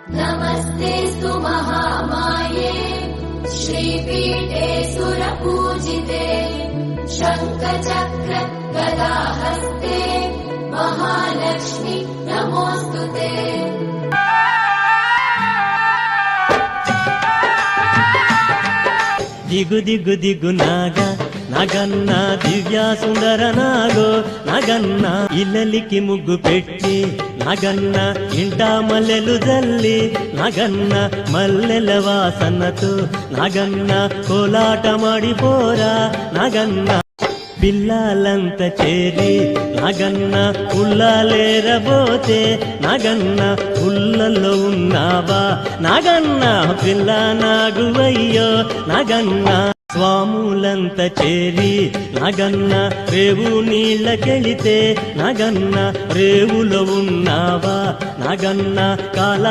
नमस्तेस्तु महामाये श्रीपीठे सुरपूजिते शङ्खचक्र गदाहस्ते महालक्ष्मी नमोऽस्तुते। दिगु दिगु दिगु नागा నాగన్న దివ్య సుందర నాగో నాగన్న ఇల్లలికి ముగ్గు పెట్టి నాగన్న ఇంట మల్లెలు జల్లి నాగన్న మల్లెల వాసనతో నాగన్న కోలాటమాడిపోరా నాగన్న పిల్లలంత చేరి నాగన్న ఉల్లాలేరబోతే నాగన్న ఉల్లలో ఉన్నావా నాగన్న పిల్ల నాగువయ్యో నాగన్న స్వాములంత చేరి నాగన్న రేవు నీళ్ళకెళితే నాగన్న రేవులో ఉన్నావా నాగన్న కాల